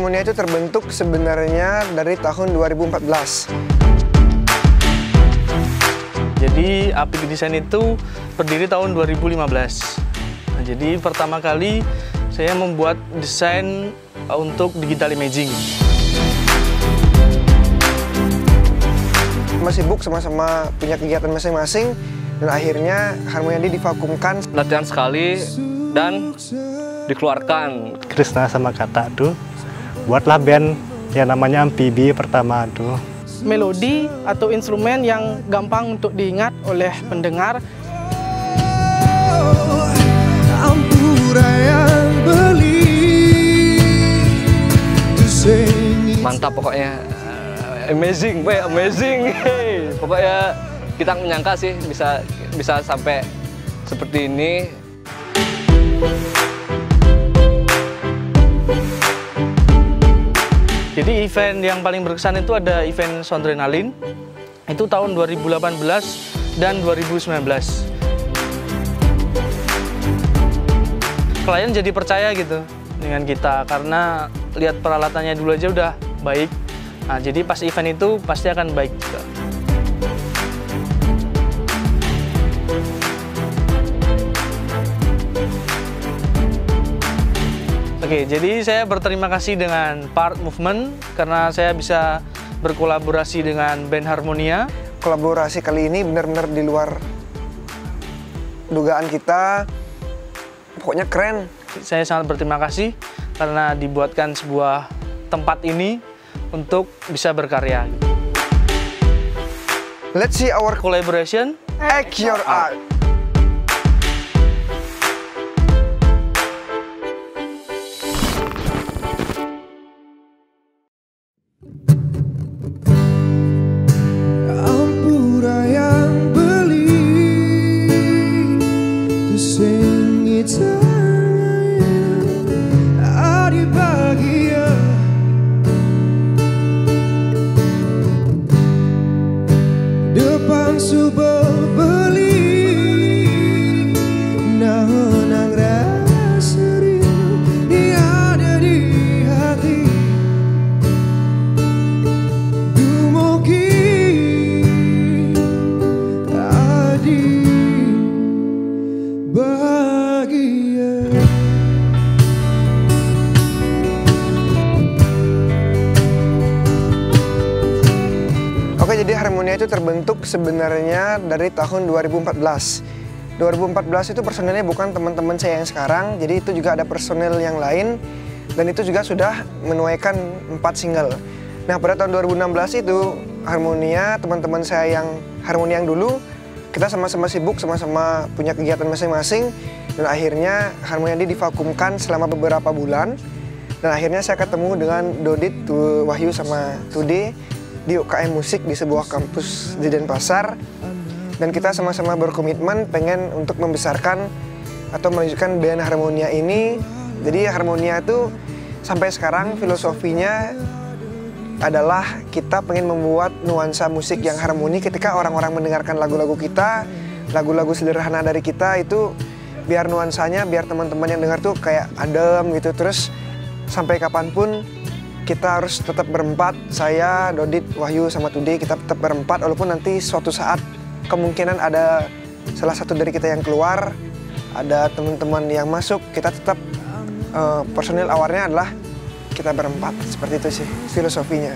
Harmonia itu terbentuk sebenarnya dari tahun 2014. Jadi Apik Desain itu berdiri tahun 2015. Nah, jadi pertama kali saya membuat desain untuk digital imaging. Sibuk sama-sama punya kegiatan masing-masing, dan akhirnya Harmonia divakumkan. Latihan sekali dan dikeluarkan. Krisna sama Kata tuh buatlah band yang namanya Amfibi pertama tuh. Melodi atau instrumen yang gampang untuk diingat oleh pendengar. Mantap pokoknya, amazing, amazing. Pokoknya kita menyangka sih bisa sampai seperti ini. Jadi event yang paling berkesan itu ada event Soundrenalin, itu tahun 2018 dan 2019. Klien jadi percaya gitu dengan kita karena lihat peralatannya dulu aja udah baik. Nah, jadi pas event itu pasti akan baik juga. Oke, jadi saya berterima kasih dengan Part Movement karena saya bisa berkolaborasi dengan band Harmonia. Kolaborasi kali ini benar-benar di luar dugaan kita. Pokoknya keren. Saya sangat berterima kasih karena dibuatkan sebuah tempat ini untuk bisa berkarya. Let's see our Collaboration, Act Your Art. Jadi Harmonia itu terbentuk sebenarnya dari tahun 2014. 2014 itu personelnya bukan teman-teman saya yang sekarang, jadi itu juga ada personel yang lain, dan itu juga sudah menuaikan 4 single. Nah, pada tahun 2016 itu Harmonia, teman-teman saya yang Harmonia yang dulu, kita sama-sama sibuk, sama-sama punya kegiatan masing-masing, dan akhirnya Harmonia divakumkan selama beberapa bulan. Dan akhirnya saya ketemu dengan Dodit, Wahyu sama Tude di UKM Musik di sebuah kampus di Denpasar, dan kita sama-sama berkomitmen pengen untuk membesarkan atau melanjutkan band Harmonia ini. Jadi Harmonia itu sampai sekarang filosofinya adalah kita pengen membuat nuansa musik yang harmoni ketika orang-orang mendengarkan lagu-lagu kita, lagu-lagu sederhana dari kita itu biar nuansanya, biar teman-teman yang dengar tuh kayak adem gitu. Terus sampai kapanpun kita harus tetap berempat, saya, Dodit, Wahyu, sama Tude, kita tetap berempat, walaupun nanti suatu saat kemungkinan ada salah satu dari kita yang keluar, ada teman-teman yang masuk, kita tetap personil awalnya adalah kita berempat, seperti itu sih filosofinya.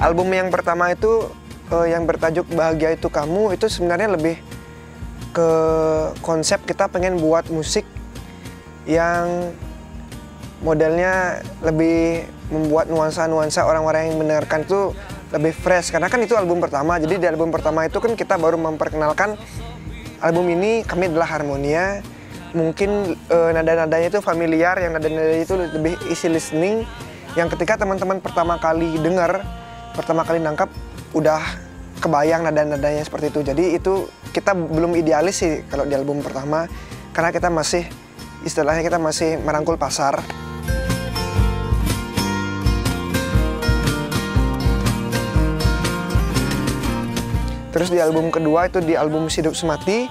Album yang pertama itu yang bertajuk Bahagia Itu Kamu itu sebenarnya lebih ke konsep kita pengen buat musik yang modelnya lebih membuat nuansa-nuansa orang-orang yang mendengarkan itu lebih fresh, karena kan itu album pertama. Jadi di album pertama itu kan kita baru memperkenalkan album ini kami adalah Harmonia. Mungkin nada-nadanya itu familiar, yang nada-nadanya itu lebih easy listening, yang ketika teman-teman pertama kali dengar, pertama kali nangkap udah kebayang nada-nadanya seperti itu. Jadi itu kita belum idealis sih kalau di album pertama. karena kita masih, istilahnya kita masih merangkul pasar. Terus di album kedua itu di album Hidup Semati,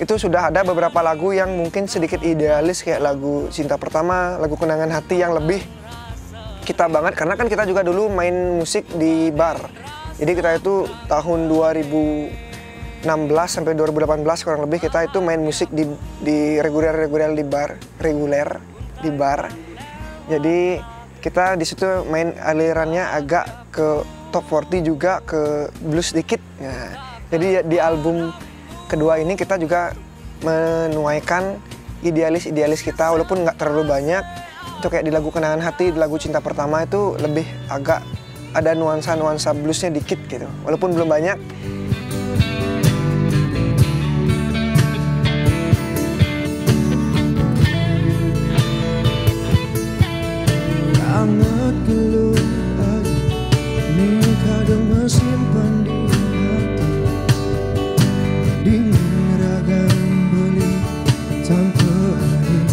itu sudah ada beberapa lagu yang mungkin sedikit idealis, kayak lagu Cinta Pertama, lagu Kenangan Hati yang lebih kita banget, karena kan kita juga dulu main musik di bar. Jadi kita itu tahun 2016 sampai 2018 kurang lebih kita itu main musik di reguler di bar. Jadi kita di situ main alirannya agak ke top 40 juga ke blues sedikit. Nah, jadi di album kedua ini kita juga menuaikan idealis kita walaupun nggak terlalu banyak. Itu kayak di lagu Kenangan Hati, di lagu Cinta Pertama itu lebih agak ada nuansa-nuansa bluesnya dikit gitu, walaupun belum banyak. Sangat gelut ini kadang mesimpan di hati, dingin ragam beli tanpa air,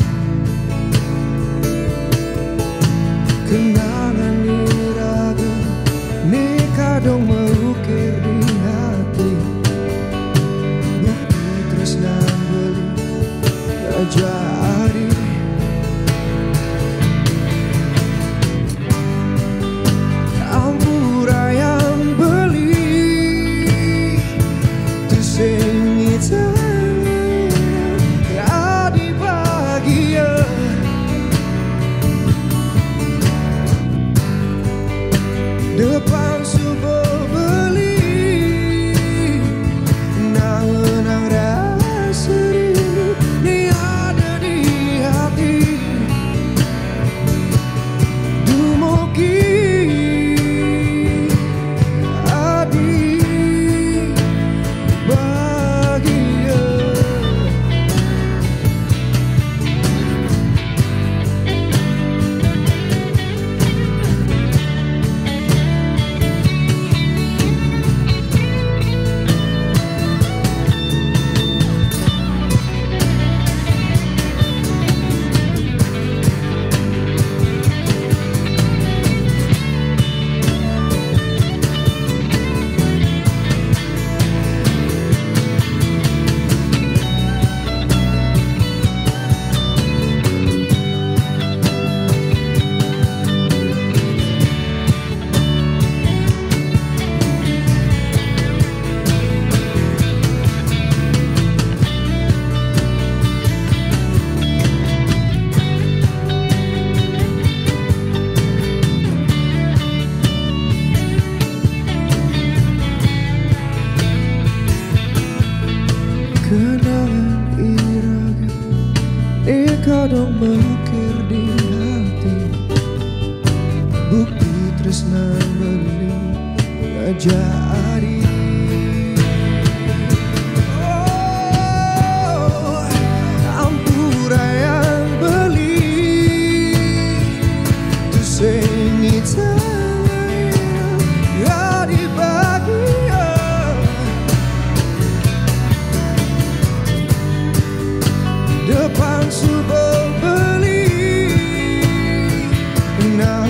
kenangan di raga ini kadang mengukir di hati, bukti tresna beli gak jadi. Depan sebuah beli, nang rasa rindu ni ada di hati. Dumugi adi bahagia. Kenangan iraga kadang mengukir di hati, bukti tresna beli gak jadi. Oh, ampura yang beli tu sengita gak dibagi. Depan sebuah beli, nang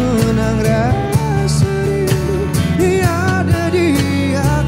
rasa rindu ni ada di hati.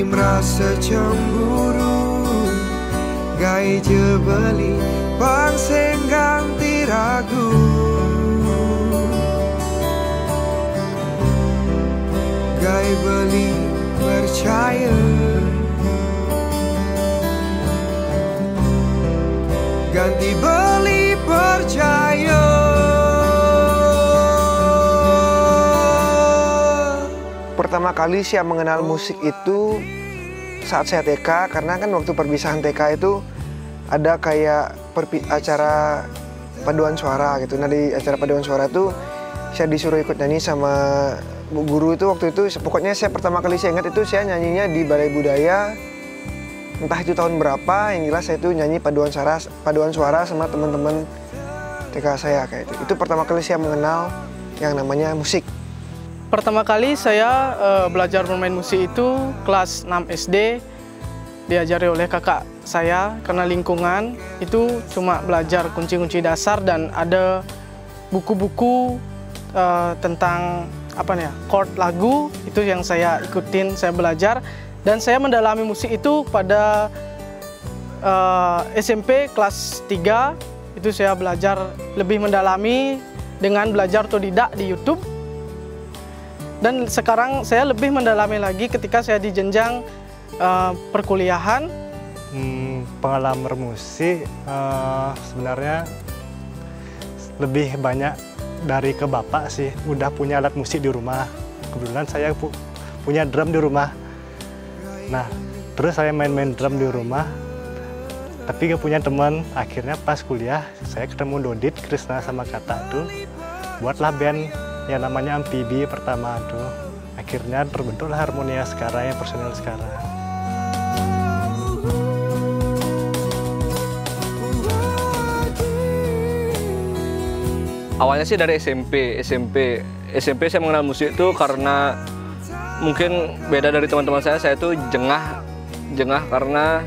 merasa cemburu, gai jebeli pangseng ganti ragu. Gai beli percaya, ganti beli percaya. Pertama kali saya mengenal musik itu saat saya TK, karena kan waktu perpisahan TK itu ada kayak acara paduan suara gitu. Nah di acara paduan suara itu saya disuruh ikut nyanyi sama bu guru itu waktu itu. Pokoknya saya pertama kali saya ingat itu saya nyanyinya di Balai Budaya, entah itu tahun berapa, yang jelas saya itu nyanyi paduan suara sama teman-teman TK saya kayak itu. Itu pertama kali saya mengenal yang namanya musik. Pertama kali saya belajar bermain musik itu kelas 6 SD, diajari oleh kakak saya karena lingkungan itu cuma belajar kunci-kunci dasar dan ada buku-buku tentang chord lagu, itu yang saya ikutin, saya belajar dan saya mendalami musik itu pada SMP kelas 3. Itu saya belajar lebih mendalami dengan belajar otodidak di YouTube. Dan sekarang saya lebih mendalami lagi ketika saya di jenjang perkuliahan. Pengalaman bermusik sebenarnya lebih banyak dari ke bapak sih. Udah punya alat musik di rumah. Kebetulan saya punya drum di rumah. Nah, terus saya main-main drum di rumah. Tapi gak punya teman. Akhirnya pas kuliah saya ketemu Dodit, Krisna sama Kata tuh, buatlah band yang namanya Amfibi pertama tuh. Akhirnya terbentuklah Harmonia sekarang, yang personil sekarang. Awalnya sih dari SMP saya mengenal musik itu karena mungkin beda dari teman-teman saya itu jengah karena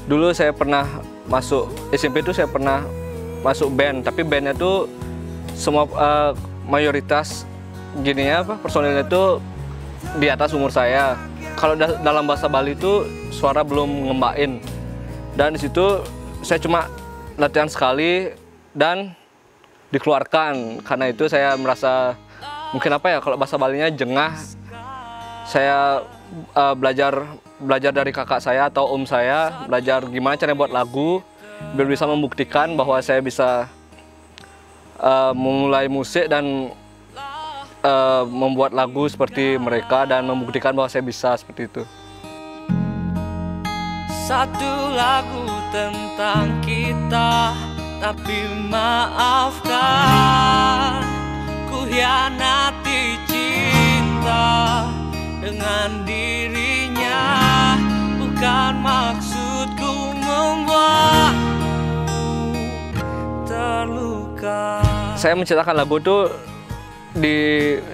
dulu saya pernah masuk SMP itu, saya pernah masuk band, tapi bandnya tuh semua mayoritas personilnya itu di atas umur saya. Kalau dalam bahasa Bali itu suara belum ngembain, dan di situ saya cuma latihan sekali dan dikeluarkan. Karena itu saya merasa mungkin kalau bahasa Balinya jengah. Saya belajar dari kakak saya atau om saya, belajar gimana caranya buat lagu biar bisa membuktikan bahwa saya bisa memulai musik dan membuat lagu seperti mereka dan membuktikan bahwa saya bisa seperti itu. Satu lagu tentang kita, tapi maafkan ku hianati cinta dengan dirinya. Bukan maksudku membuatmu terluka. Saya menciptakan lagu itu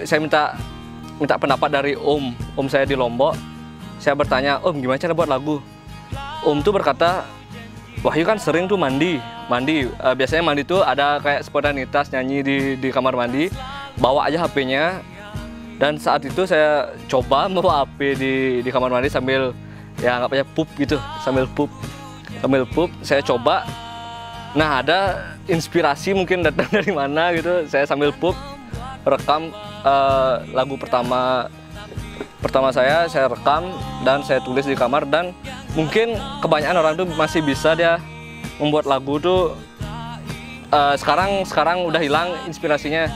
saya minta pendapat dari om saya di Lombok. Saya bertanya, Om gimana cara buat lagu? Om tuh berkata, Wahyu kan sering tuh mandi. Biasanya mandi tuh ada kayak spontanitas nyanyi di kamar mandi. Bawa aja HP-nya. Dan saat itu saya coba membawa HP di kamar mandi sambil anggap aja pup gitu, sambil pup saya coba. Nah, ada inspirasi mungkin datang dari mana gitu. Saya sambil pup rekam lagu pertama saya rekam dan saya tulis di kamar. Dan mungkin kebanyakan orang tuh masih bisa dia membuat lagu tuh sekarang udah hilang inspirasinya.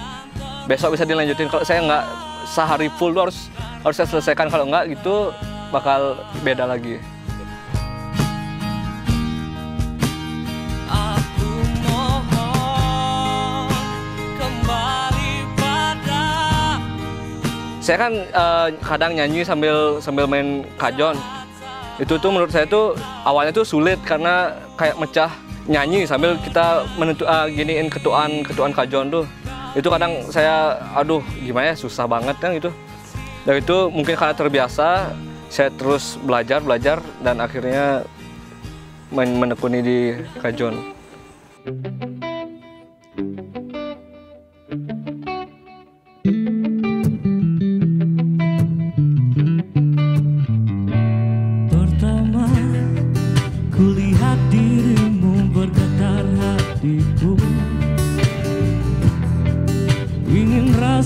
Besok bisa dilanjutin. Kalau saya nggak sehari full tuh harus saya selesaikan, kalau nggak gitu bakal beda lagi. Saya kan kadang nyanyi sambil main kajon. Itu tuh menurut saya tuh awalnya tuh sulit karena kayak mecah nyanyi sambil kita giniin ketuan kajon tuh. Itu kadang saya gimana ya, susah banget kan itu. Dan itu mungkin karena terbiasa, saya terus belajar dan akhirnya menekuni di kajon.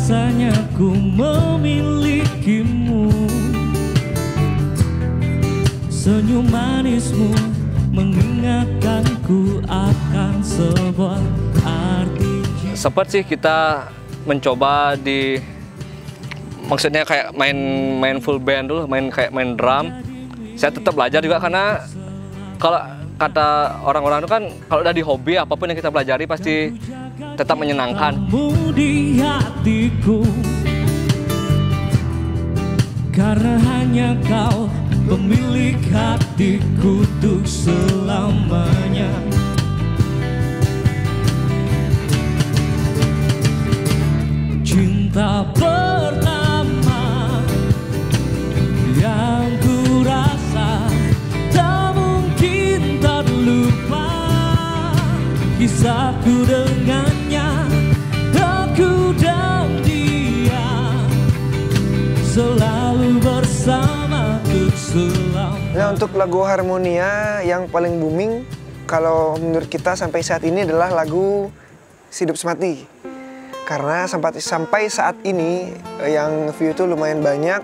rasanya ku memilikimu. Senyum manismu mengingatkanku akan sebuah arti. Sempat sih kita mencoba maksudnya kayak main full band dulu, main drum. Saya tetap belajar juga karena kalau kata orang-orang itu kan kalau udah di hobi apapun yang kita pelajari pasti tetap menyenangkan. Di hatiku, karena hanya kau pemilik hatiku untuk selamanya. Cinta pertama yang ku rasa tak mungkin terlupa. Kisahku dengannya, aku dan dia selalu bersama untuk selamanya. Nah, untuk lagu Harmonia yang paling booming kalau menurut kita sampai saat ini adalah lagu Hidup Semati. Karena sampai saat ini yang view itu lumayan banyak,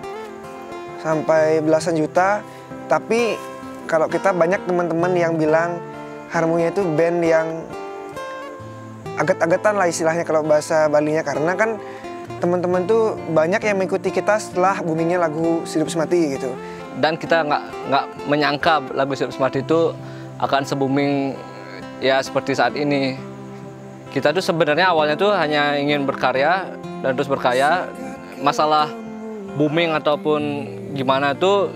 sampai belasan juta. Tapi kalau kita banyak teman-teman yang bilang Harmonia itu band yang aget-agetan lah istilahnya kalau bahasa Balinya. Karena kan teman-teman tuh banyak yang mengikuti kita setelah boomingnya lagu Hidup Semati gitu. Dan kita nggak menyangka lagu Hidup Semati itu akan se-booming ya seperti saat ini. Kita tuh sebenarnya awalnya tuh hanya ingin berkarya dan terus berkarya. Masalah booming ataupun gimana tuh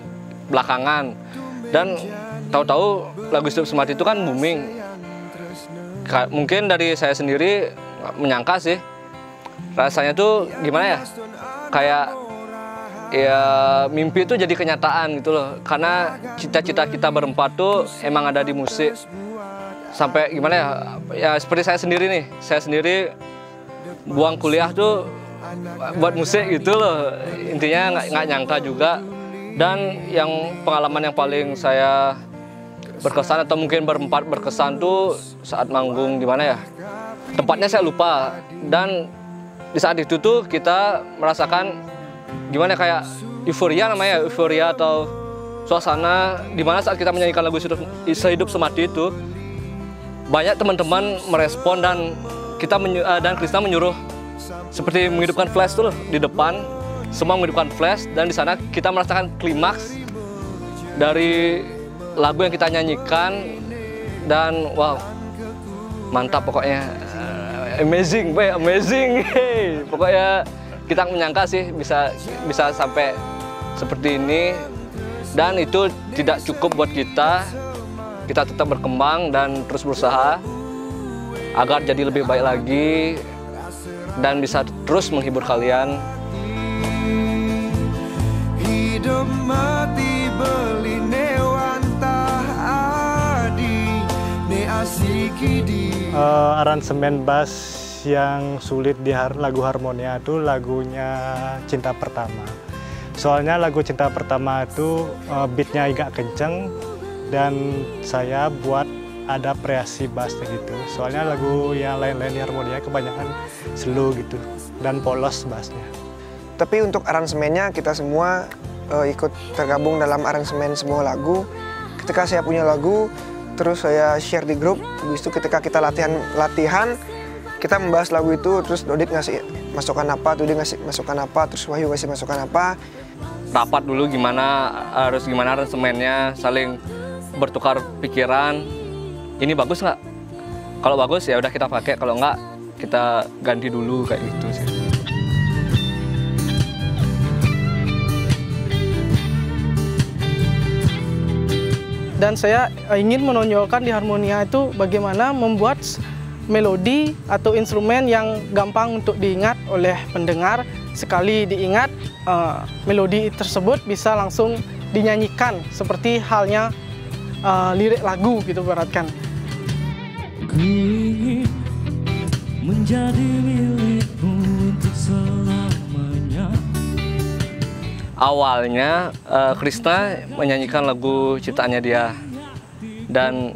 belakangan. Dan tahu-tahu lagu Hidup Semati itu kan booming. Mungkin dari saya sendiri menyangka sih. Rasanya tuh gimana ya? Kayak ya mimpi itu jadi kenyataan gitu loh. Karena cita-cita kita berempat tuh emang ada di musik. Sampai gimana ya, ya seperti saya sendiri nih, saya sendiri buang kuliah tuh buat musik gitu loh. Intinya nggak nyangka juga. Dan yang pengalaman yang paling saya berkesan atau mungkin berempat berkesan tuh saat manggung di mana ya, tempatnya saya lupa. Dan di saat itu tuh kita merasakan gimana kayak euforia namanya, euforia atau suasana di mana saat kita menyanyikan lagu Hidup Semati itu banyak teman-teman merespon dan dan Krisna menyuruh seperti menghidupkan flash tuh di depan, semua menghidupkan flash dan di sana kita merasakan klimaks dari lagu yang kita nyanyikan dan wow, mantap pokoknya, amazing, amazing, hey. Pokoknya kita menyangka sih bisa sampai seperti ini dan itu tidak cukup buat kita. Kita tetap berkembang dan terus berusaha agar jadi lebih baik lagi dan bisa terus menghibur kalian. Hidup mati beli newantah adi ne asikidi. Aransemen bass yang sulit di lagu Harmonia itu lagunya Cinta Pertama. Soalnya lagu Cinta Pertama itu beatnya agak kenceng dan saya buat ada variasi bassnya gitu. Soalnya lagu yang lain-lain di Harmonia kebanyakan slow gitu dan polos bassnya. Tapi untuk aransemennya kita semua ikut tergabung dalam aransemen semua lagu. Ketika saya punya lagu, terus saya share di grup. Habis itu ketika kita latihan, kita membahas lagu itu, terus Dodit ngasih masukan apa, Tudi ngasih masukan apa, terus Wahyu ngasih masukan apa. Rapat dulu gimana aransemennya, saling bertukar pikiran. Ini bagus nggak? Kalau bagus ya udah kita pakai, kalau nggak kita ganti dulu kayak gitu sih. Dan saya ingin menonjolkan di Harmonia itu bagaimana membuat melodi atau instrumen yang gampang untuk diingat oleh pendengar. Sekali diingat, melodi tersebut bisa langsung dinyanyikan seperti halnya lirik lagu gitu beratkan. Ku ingin menjadi milikmu untuk selamanya. Awalnya Krisna menyanyikan lagu ciptaannya dia dan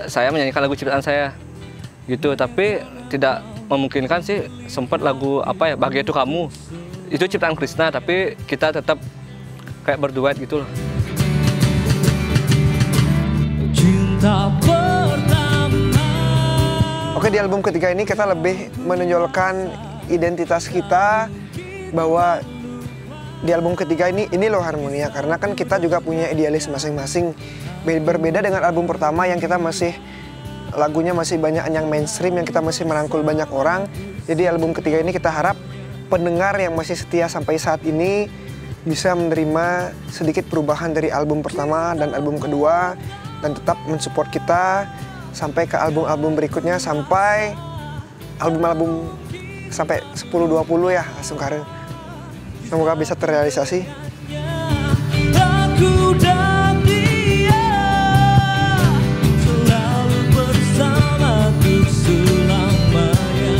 saya menyanyikan lagu ciptaan saya gitu, tapi tidak memungkinkan sih sempat lagu apa ya, Bahagia Itu Kamu. Itu ciptaan Krisna tapi kita tetap kayak berduet gitu loh. Cinta pertama. Oke, di album ketiga ini kita lebih menonjolkan identitas kita, bahwa di album ketiga ini loh Harmonia, karena kan kita juga punya idealis masing-masing. Berbeda dengan album pertama yang kita masih lagunya masih banyak yang mainstream, yang kita masih merangkul banyak orang. Jadi album ketiga ini kita harap pendengar yang masih setia sampai saat ini bisa menerima sedikit perubahan dari album pertama dan album kedua, dan tetap mensupport kita sampai ke album-album berikutnya, sampai album-album sampai 10-20 ya Sungkaren. Semoga bisa terrealisasi. Aku dan dia selalu bersamaku selamanya.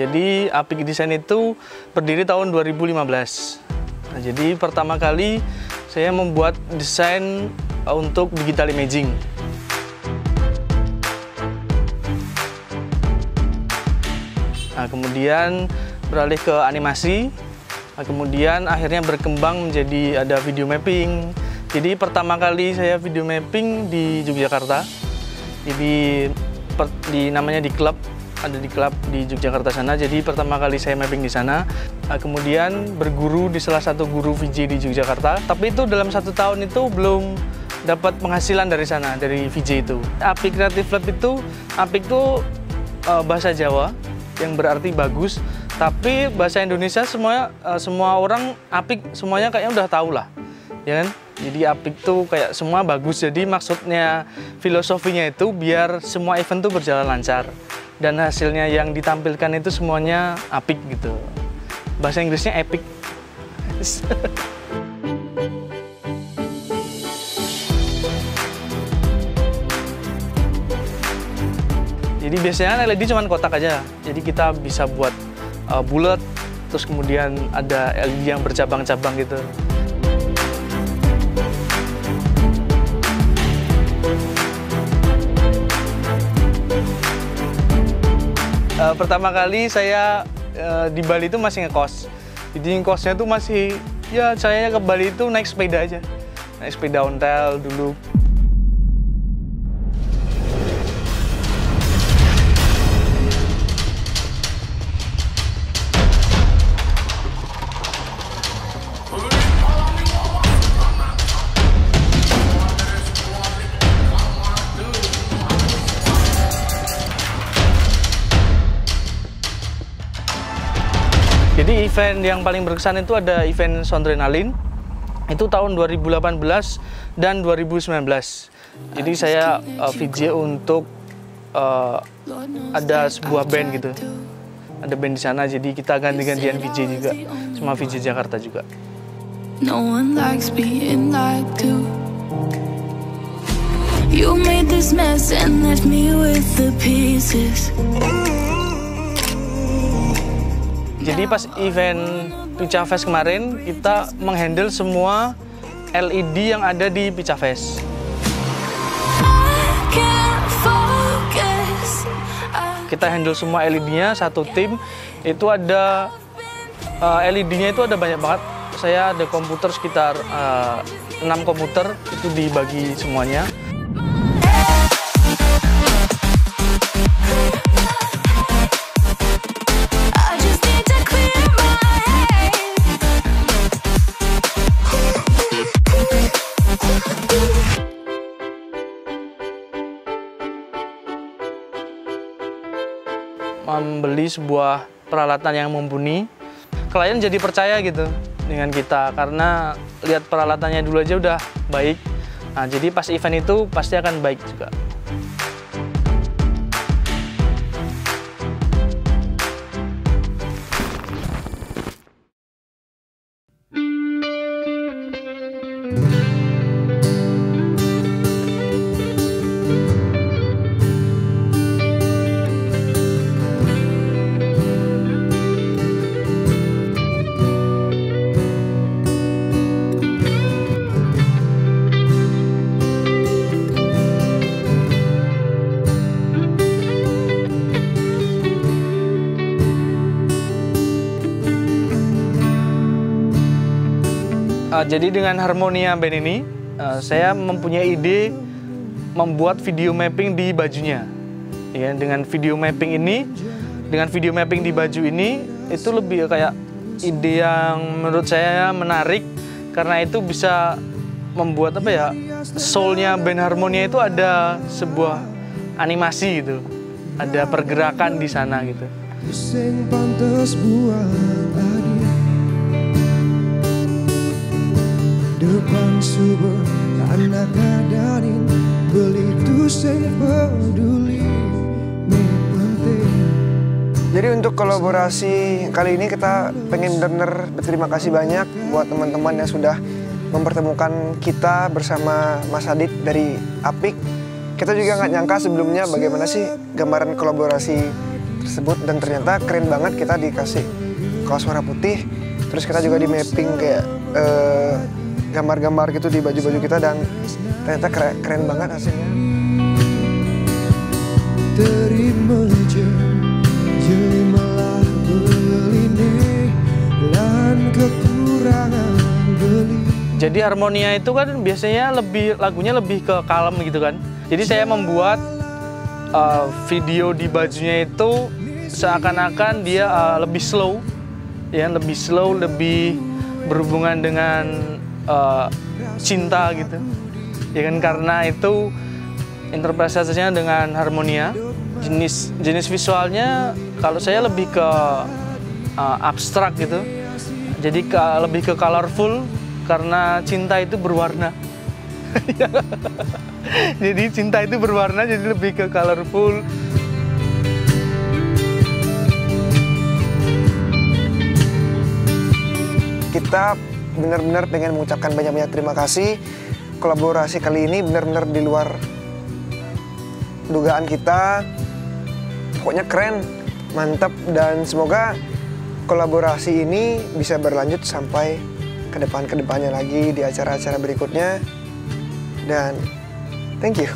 Jadi Apik Desain itu berdiri tahun 2015. Nah, jadi pertama kali saya membuat desain untuk digital imaging. Nah, kemudian beralih ke animasi. Nah, kemudian akhirnya berkembang menjadi ada video mapping. Jadi pertama kali saya video mapping di Yogyakarta. Jadi namanya di klub. Ada di klub di Yogyakarta sana, jadi pertama kali saya mapping di sana. Kemudian berguru di salah satu guru VJ di Yogyakarta, tapi itu dalam 1 tahun itu belum dapat penghasilan dari sana, dari VJ itu. Apik Creative Lab itu, Apik itu bahasa Jawa yang berarti bagus, tapi bahasa Indonesia semua orang Apik semuanya kayaknya udah tahu lah, ya kan? Jadi Apik tuh kayak semua bagus, jadi maksudnya filosofinya itu biar semua event tuh berjalan lancar. Dan hasilnya yang ditampilkan itu semuanya apik gitu. Bahasa Inggrisnya epic. Jadi biasanya LED cuma kotak aja. Jadi kita bisa buat bulat, terus kemudian ada LED yang bercabang-cabang gitu. Pertama kali saya di Bali itu masih ngekos. Jadi ngekosnya tuh masih, ya saya ke Bali itu naik sepeda aja. Naik sepeda ontel dulu. Jadi event yang paling berkesan itu ada event Soundrenalin, itu tahun 2018 dan 2019. Jadi saya VJ untuk ada sebuah band gitu, ada band di sana. Jadi kita ganti-gantian VJ juga, sama VJ Jakarta juga. No one likes being lied to. You made this mess and left me with the pieces. Jadi pas event Pica Fest kemarin, kita menghandle semua LED yang ada di Pica Fest. Kita handle semua LED-nya, satu tim. Itu ada LED-nya itu ada banyak banget. Saya ada komputer sekitar 6 komputer, itu dibagi semuanya. membeli sebuah peralatan yang mumpuni, klien jadi percaya gitu dengan kita karena lihat peralatannya dulu aja udah baik. Nah, jadi pas event itu pasti akan baik juga. Jadi dengan Harmonia Band ini, saya mempunyai ide membuat video mapping di bajunya. Ya, dengan video mapping di baju ini, itu lebih kayak ide yang menurut saya menarik karena itu bisa membuat apa ya, soul-nya band Harmonia itu ada sebuah animasi gitu, ada pergerakan di sana gitu. Sing pantes buat adik depan subuh anak ngadarin beli tuh sing peduli nih penting. Jadi untuk kolaborasi kali ini kita pengen benar-benar berterima kasih banyak buat teman-teman yang sudah mempertemukan kita bersama Mas Adit dari Apik. Kita juga nggak nyangka sebelumnya bagaimana sih gambaran kolaborasi tersebut, dan ternyata keren banget. Kita dikasih kaos warna putih, terus kita juga di mapping kayak gambar-gambar gitu di baju-baju kita, dan ternyata keren banget hasilnya. Terima aja jelimalah beline lan kekurangan beli. Jadi Harmonia itu kan biasanya lagunya lebih ke kalem gitu kan. Jadi saya membuat video di bajunya itu seakan-akan dia lebih slow, ya lebih berhubungan dengan cinta gitu, ya kan, karena itu interpretasinya dengan Harmonia. Jenis visualnya kalau saya lebih ke abstrak gitu, jadi lebih ke colorful karena cinta itu berwarna. Jadi cinta itu berwarna, jadi lebih ke colorful. Kita benar-benar pengen mengucapkan banyak-banyak terima kasih. Kolaborasi kali ini benar-benar di luar dugaan kita. Pokoknya keren, mantap, dan semoga kolaborasi ini bisa berlanjut sampai ke depannya lagi di acara-acara berikutnya. Dan thank you.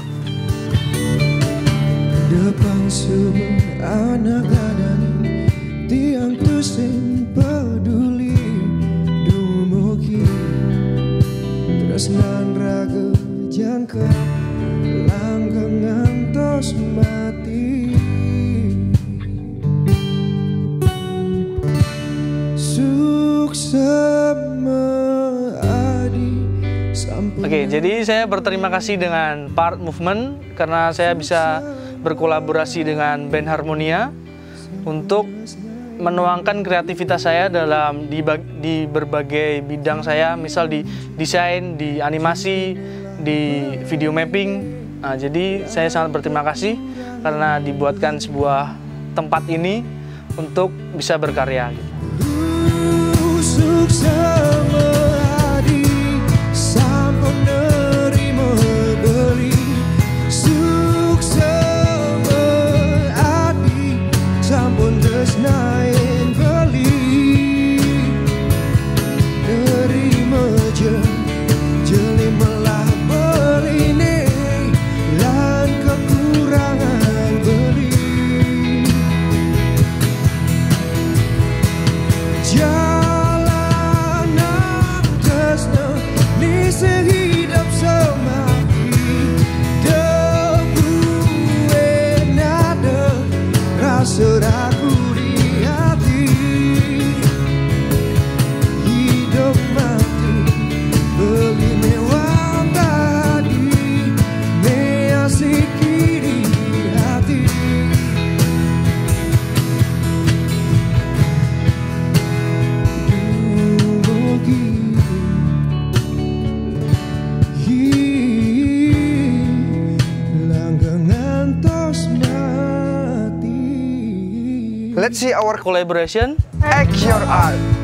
Depan subuh anak adani tiang tusing peduli dumugi tresnan raga jangka langgeng ngantos mati. Sukses adi. Oke, jadi saya berterima kasih dengan Part Movement karena saya bisa berkolaborasi dengan band Harmonia untuk menuangkan kreativitas saya dalam di berbagai bidang saya, misal di desain, di animasi, di video mapping. Nah, jadi saya sangat berterima kasih karena dibuatkan sebuah tempat ini untuk bisa berkarya. Jalanan Let's see our collaboration. Act Your Art.